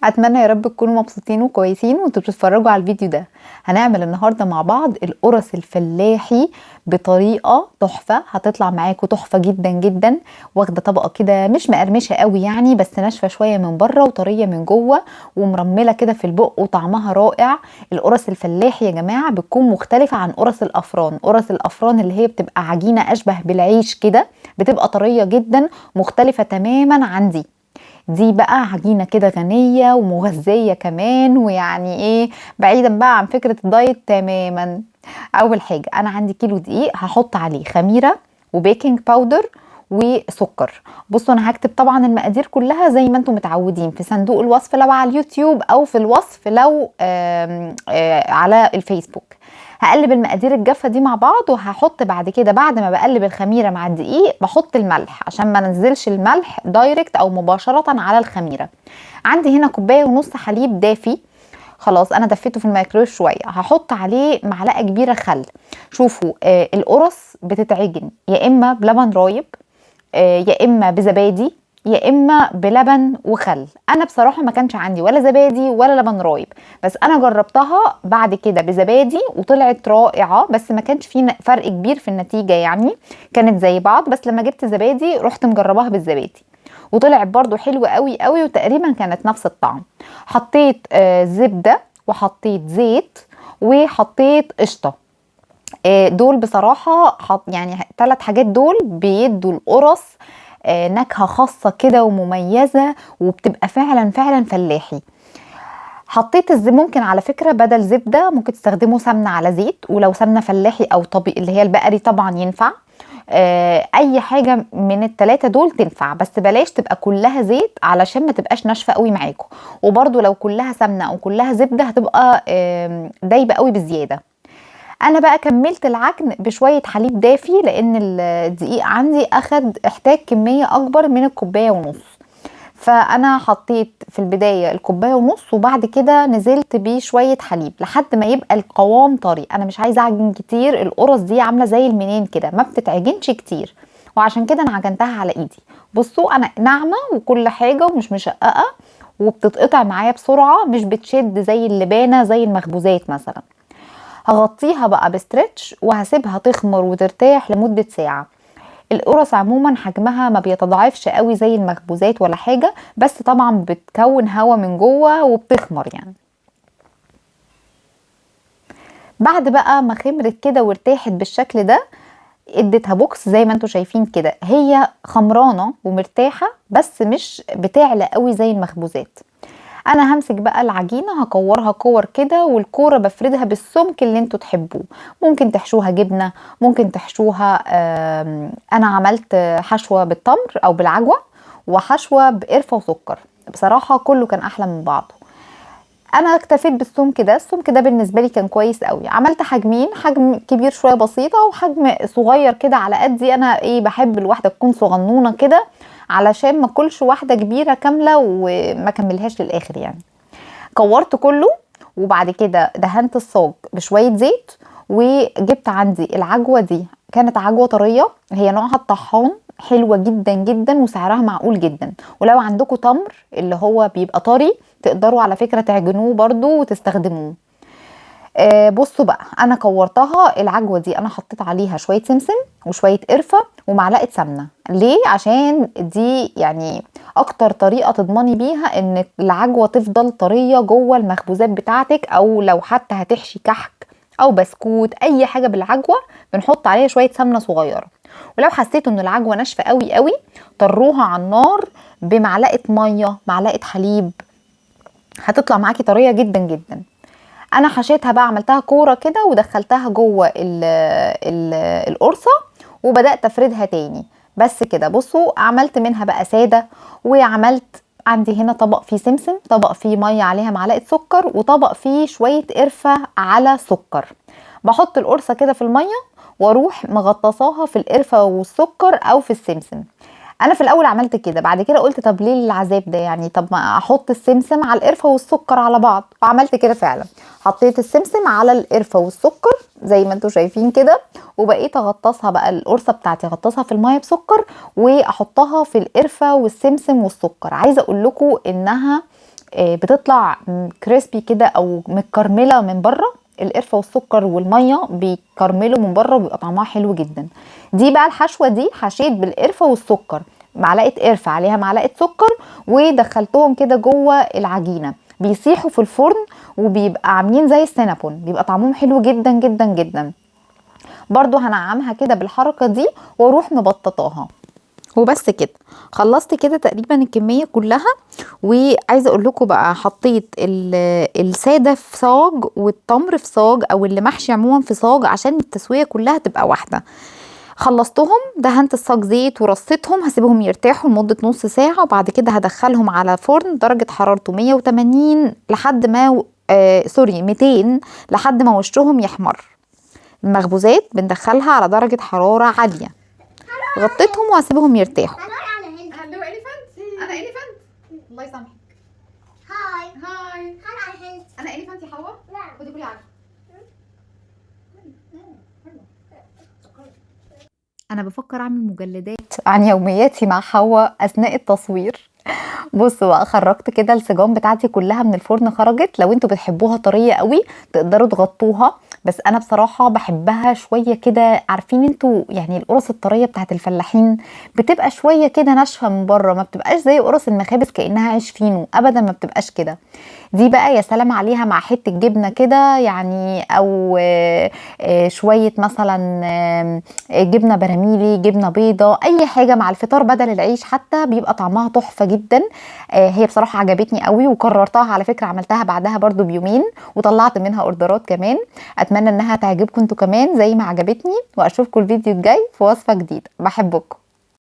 اتمنى يا رب تكونوا مبسوطين وكويسين وانتوا بتتفرجوا على الفيديو ده. هنعمل النهارده مع بعض القرص الفلاحي بطريقه تحفه، هتطلع معاكم تحفه جدا جدا. واخده طبقه كده مش مقرمشه قوي يعني، بس ناشفه شويه من بره وطريه من جوه ومرمله كده في البق وطعمها رائع. القرص الفلاحي يا جماعه بتكون مختلفه عن قرص الافران. قرص الافران اللي هي بتبقى عجينه اشبه بالعيش كده، بتبقى طريه جدا، مختلفه تماما عن دي بقى عجينة كده غنية ومغذية كمان، ويعني ايه، بعيدا بقى عن فكرة الدايت تماما. اول حاجة انا عندي كيلو دقيق، هحط عليه خميرة وبيكنج باودر وسكر. بصوا انا هكتب طبعا المقادير كلها زي ما انتم متعودين في صندوق الوصف لو على اليوتيوب او في الوصف لو على الفيسبوك. هقلب المقادير الجافه دي مع بعض، وهحط بعد كده بعد ما بقلب الخميره مع الدقيق بحط الملح عشان ما ننزلش الملح دايركت او مباشره على الخميره. عندي هنا كوبايه ونص حليب دافي، خلاص انا دفيته في الميكرويف شويه. هحط عليه معلقه كبيره خل. شوفوا القرص بتتعجن يا اما بلبن رايب، يا اما بزبادي، يا اما بلبن وخل. انا بصراحه ما كانش عندي ولا زبادي ولا لبن رايب، بس انا جربتها بعد كده بزبادي وطلعت رائعه، بس ما كانش في فرق كبير في النتيجه يعني، كانت زي بعض. بس لما جبت زبادي رحت مجرباها بالزبادي وطلعت برضو حلوه قوي قوي، وتقريبا كانت نفس الطعم. حطيت زبده وحطيت زيت وحطيت قشطه. دول بصراحة يعني 3 حاجات دول بيدوا القرص نكهة خاصة كده ومميزة، وبتبقى فعلا فعلا فلاحي. حطيت ممكن على فكرة بدل زبدة ممكن تستخدموا سمنة على زيت، ولو سمنة فلاحي او طبيعي اللي هي البقري طبعا ينفع. اي حاجة من ال3 دول تنفع، بس بلاش تبقى كلها زيت علشان ما تبقاش ناشفة قوي معاكم. وبرضو لو كلها سمنة او كلها زبدة هتبقى دايبة قوي بزيادة. انا بقى كملت العجن بشويه حليب دافي، لان الدقيق عندي احتاج كميه اكبر من الكوبايه ونص. فانا حطيت في البدايه الكوبايه ونص، وبعد كده نزلت بيه شويه حليب لحد ما يبقى القوام طري. انا مش عايزه اعجن كتير، القرص دي عامله زي المنين كده ما بتتعجنش كتير، وعشان كده انا عجنتها على ايدي. بصوا انا ناعمه وكل حاجه ومش مشققه، وبتتقطع معايا بسرعه، مش بتشد زي اللبانه زي المخبوزات مثلا. هغطيها بقى بستريتش وهسيبها تخمر وترتاح لمدة ساعة. القرص عموما حجمها ما بيتضاعفش قوي زي المخبوزات ولا حاجة، بس طبعا بتكون هوا من جوه وبتخمر يعني. بعد بقى ما خمرت كده وارتاحت بالشكل ده، اديتها بوكس زي ما انتوا شايفين كده، هي خمرانة ومرتاحة بس مش بتعلى قوي زي المخبوزات. انا همسك بقى العجينه هكورها كور كده، والكوره بفردها بالسمك اللي انتوا تحبوه. ممكن تحشوها جبنه، ممكن تحشوها انا عملت حشوه بالتمر او بالعجوه، وحشوه بقرفه وسكر. بصراحه كله كان احلى من بعضه. انا اكتفيت بالسمك ده، السمك ده بالنسبه لي كان كويس قوي. عملت حجمين، حجم كبير شويه بسيطه وحجم صغير كده على قدي. انا بحب الواحده تكون صغنونه كده علشان ما كلش واحده كبيره كامله وما كملهاش للاخر يعني. كورت كله، وبعد كده دهنت الصاج بشويه زيت، وجبت عندي العجوه دي. كانت عجوه طريه، هي نوعها الطحان، حلوه جدا جدا وسعرها معقول جدا. ولو عندكم تمر اللي هو بيبقى طري تقدروا على فكره تعجنوه برضو وتستخدموه. بصوا بقى انا كورتها العجوه دي، انا حطيت عليها شويه سمسم وشويه قرفه ومعلقه سمنه. ليه؟ عشان دي يعني اكتر طريقه تضمني بيها ان العجوه تفضل طريه جوه المخبوزات بتاعتك، او لو حتى هتحشي كحك او بسكوت اي حاجه بالعجوه بنحط عليها شويه سمنه صغيره. ولو حسيتوا ان العجوه ناشفه قوي قوي طروها على النار بمعلقه ميه معلقه حليب، هتطلع معاكي طريه جدا جدا. انا حشيتها بقى، عملتها كوره كده ودخلتها جوه القرصه وبدات افردها تاني. بس كده بصوا عملت منها بقى ساده. وعملت عندي هنا طبق فيه سمسم، طبق فيه ميه عليها معلقه سكر، وطبق فيه شويه قرفه على سكر. بحط القرصه كده في الميه واروح مغطساها في القرفه والسكر او في السمسم. انا في الاول عملت كده، بعد كده قلت طب ليه العذاب ده يعني، طب ما احط السمسم على القرفه والسكر على بعض. وعملت كده فعلا، حطيت السمسم على القرفه والسكر زي ما انتوا شايفين كده، وبقيت اغطسها بقى القرصه بتاعتي اغطسها في الميه بسكر واحطها في القرفه والسمسم والسكر. عايزه اقول لكم انها بتطلع كريسبي كده او متكرمله من بره. القرفه والسكر والميه بيكرملوا من بره وبيبقى طعمها حلو جدا. دي بقى الحشوه دي حشيت بالقرفه والسكر، معلقه قرفه عليها معلقه سكر، ودخلتهم كده جوه العجينه بيسيحوا في الفرن وبيبقى عاملين زي السينابون، بيبقى طعمهم حلو جدا جدا جدا. برضو هنعمها كده بالحركه دي واروح مبططاها وبس كده. خلصت كده تقريبا الكميه كلها. وعايزه اقول لكم بقى حطيت الساده في صاج والتمر في صاج او اللي محشي عموما في صاج عشان التسويه كلها تبقى واحده. خلصتهم، دهنت الصاج زيت ورصيتهم، هسيبهم يرتاحوا لمده نص ساعه وبعد كده هدخلهم على فرن درجه حرارته 180 لحد ما سوري 200 لحد ما وشهم يحمر. المخبوزات بندخلها على درجه حراره عاليه. غطيتهم وهسيبهم يرتاحوا. هلو اليفانت، انا اليفانت، الله يسامحك. هاي هاي انا اليفانت يا حوا. خدي كلي عارفه. انا بفكر اعمل مجلدات عن يومياتي مع حواء اثناء التصوير. بصوا بقى، خرجت كده السجان بتاعتي كلها من الفرن خرجت. لو انتوا بتحبوها طريه قوي تقدروا تغطوها، بس انا بصراحه بحبها شويه كده. عارفين انتوا يعني القرص الطريه بتاعت الفلاحين بتبقى شويه كده ناشفه من بره، ما بتبقاش زي قرص المخابز كانها عيش فينو، ابدا ما بتبقاش كده. دي بقى يا سلام عليها مع حته جبنه كده يعني، او شويه مثلا جبنه براميلي، جبنه بيضه، اي حاجه مع الفطار بدل العيش حتى بيبقى طعمها تحفه جدا. هي بصراحه عجبتني قوي وكررتها على فكره، عملتها بعدها برضو بيومين وطلعت منها اوردرات كمان. اتمنى انها تعجبكم انتوا كمان زي ما عجبتني، واشوفكم الفيديو الجاي في وصفه جديده. بحبكم.